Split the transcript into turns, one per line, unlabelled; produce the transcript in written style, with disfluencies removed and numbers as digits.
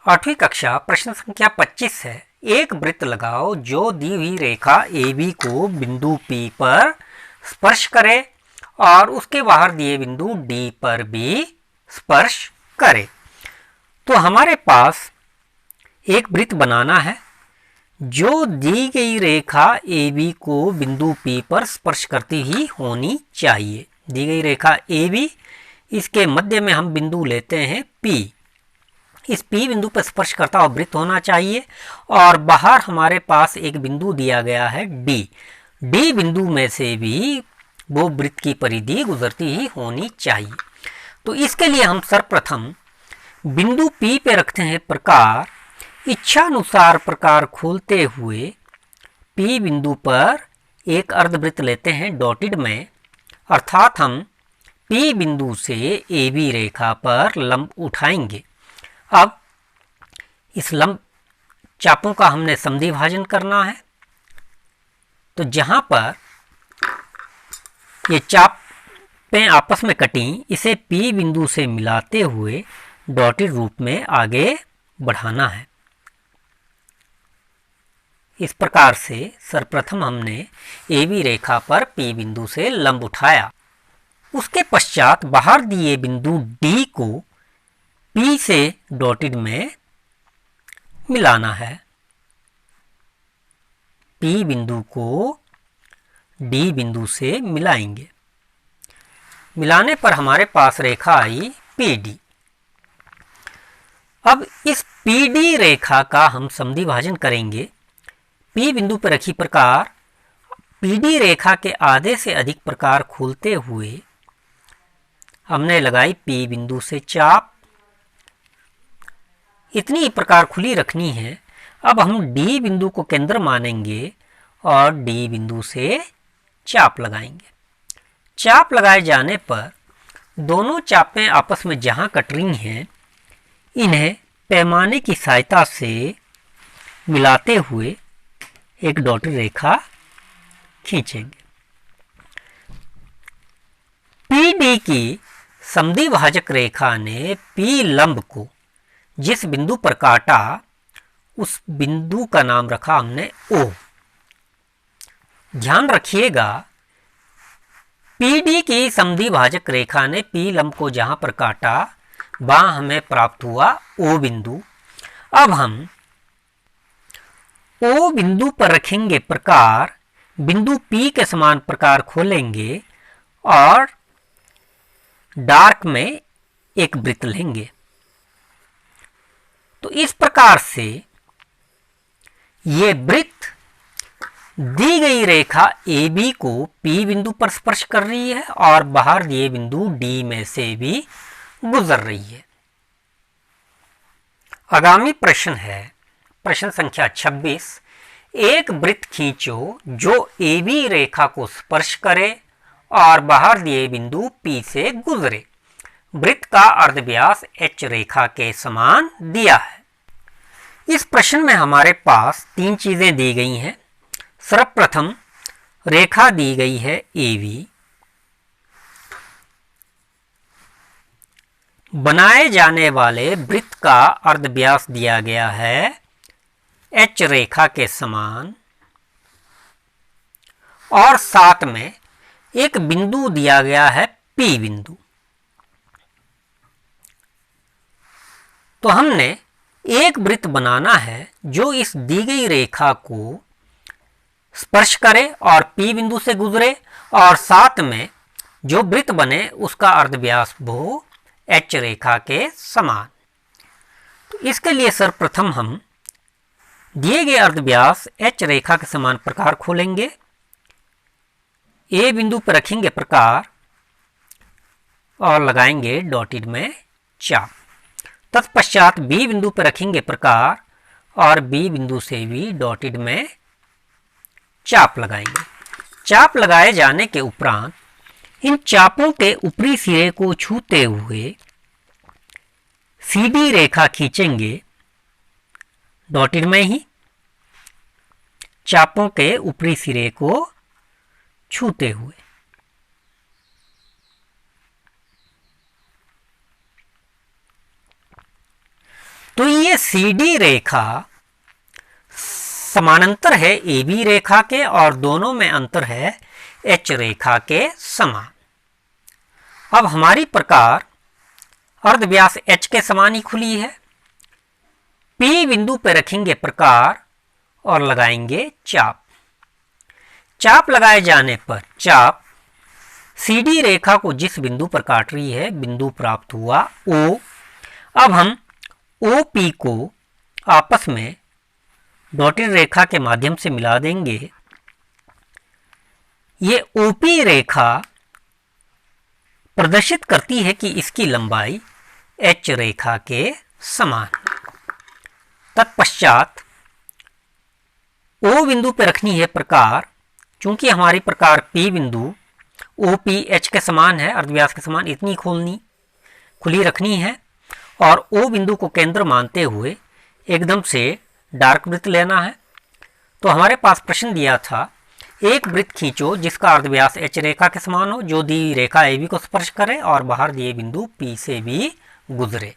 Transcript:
आठवीं कक्षा प्रश्न संख्या 25 है। एक वृत्त लगाओ जो दी हुई रेखा AB को बिंदु P पर स्पर्श करे और उसके बाहर दिए बिंदु D पर भी स्पर्श करे। तो हमारे पास एक वृत्त बनाना है जो दी गई रेखा AB को बिंदु P पर स्पर्श करती ही होनी चाहिए। दी गई रेखा AB, इसके मध्य में हम बिंदु लेते हैं P। इस P बिंदु पर स्पर्श करता हुआ वृत्त होना चाहिए और बाहर हमारे पास एक बिंदु दिया गया है D। D बिंदु में से भी वो वृत्त की परिधि गुजरती ही होनी चाहिए। तो इसके लिए हम सर्वप्रथम बिंदु P पे रखते हैं प्रकार, इच्छानुसार प्रकार खोलते हुए P बिंदु पर एक अर्धवृत्त लेते हैं डॉटेड में, अर्थात हम P बिंदु से AB रेखा पर लंब उठाएंगे। अब इस लंब चापों का हमने समद्वि भाजन करना है। तो जहां पर ये चापें आपस में कटी, इसे P बिंदु से मिलाते हुए डॉटेड रूप में आगे बढ़ाना है। इस प्रकार से सर्वप्रथम हमने AB रेखा पर P बिंदु से लंब उठाया। उसके पश्चात बाहर दिए बिंदु D को P से डॉटेड में मिलाना है। P बिंदु को D बिंदु से मिलाएंगे। मिलाने पर हमारे पास रेखा आई PD। अब इस PD रेखा का हम समद्वि भाजन करेंगे। P बिंदु पर रखी प्रकार, PD रेखा के आधे से अधिक प्रकार खोलते हुए हमने लगाई P बिंदु से चाप। इतनी प्रकार खुली रखनी है। अब हम D बिंदु को केंद्र मानेंगे और D बिंदु से चाप लगाएंगे। चाप लगाए जाने पर दोनों चापें आपस में जहां कट रही हैं, इन्हें पैमाने की सहायता से मिलाते हुए एक डॉटेड रेखा खींचेंगे। PD की समद्वि भाजक रेखा ने P लंब को जिस बिंदु पर काटा, उस बिंदु का नाम रखा हमने O। ध्यान रखिएगा, PD की समद्वि भाजक रेखा ने P लंब को जहां पर काटा, वहां हमें प्राप्त हुआ O बिंदु। अब हम O बिंदु पर रखेंगे प्रकार, बिंदु P के समान प्रकार खोलेंगे और डार्क में एक वृत्त लेंगे। तो इस प्रकार से ये वृत्त दी गई रेखा AB को P बिंदु पर स्पर्श कर रही है और बाहर दिए बिंदु D में से भी गुजर रही है। आगामी प्रश्न है प्रश्न संख्या 26। एक वृत्त खींचो जो AB रेखा को स्पर्श करे और बाहर दिए बिंदु P से गुजरे। वृत्त का अर्धव्यास H रेखा के समान दिया है। इस प्रश्न में हमारे पास तीन चीजें दी गई हैं। सर्वप्रथम रेखा दी गई है AB। बनाए जाने वाले वृत्त का अर्धव्यास दिया गया है H रेखा के समान और साथ में एक बिंदु दिया गया है P बिंदु। तो हमने एक वृत्त बनाना है जो इस दी गई रेखा को स्पर्श करे और P बिंदु से गुजरे और साथ में जो वृत्त बने उसका अर्धव्यास हो H रेखा के समान। तो इसके लिए सर्वप्रथम हम दिए गए अर्धव्यास H रेखा के समान प्रकार खोलेंगे। A बिंदु पर रखेंगे प्रकार और लगाएंगे डॉटेड में चाप। तत्पश्चात B बिंदु पर रखेंगे प्रकार और B बिंदु से भी डॉटेड में चाप लगाएंगे। चाप लगाए जाने के उपरांत इन चापों के ऊपरी सिरे को छूते हुए CD रेखा खींचेंगे डॉटेड में ही, चापों के ऊपरी सिरे को छूते हुए। तो ये CD रेखा समानांतर है AB रेखा के और दोनों में अंतर है H रेखा के समान। अब हमारी प्रकार अर्धव्यास H के समान ही खुली है। P बिंदु पर रखेंगे प्रकार और लगाएंगे चाप। चाप लगाए जाने पर चाप CD रेखा को जिस बिंदु पर काट रही है बिंदु प्राप्त हुआ O। अब हम OP को आपस में डॉटेड रेखा के माध्यम से मिला देंगे। ये OP रेखा प्रदर्शित करती है कि इसकी लंबाई H रेखा के समान। तत्पश्चात O बिंदु पर रखनी है प्रकार। चूंकि हमारी प्रकार P बिंदु OPH के समान है, अर्धव्यास के समान, इतनी खुली रखनी है और O बिंदु को केंद्र मानते हुए एकदम से डार्क वृत्त लेना है। तो हमारे पास प्रश्न दिया था, एक वृत्त खींचो जिसका अर्धव्यास H रेखा के समान हो, जो दी रेखा AB को स्पर्श करे और बाहर दिए बिंदु P से भी गुजरे।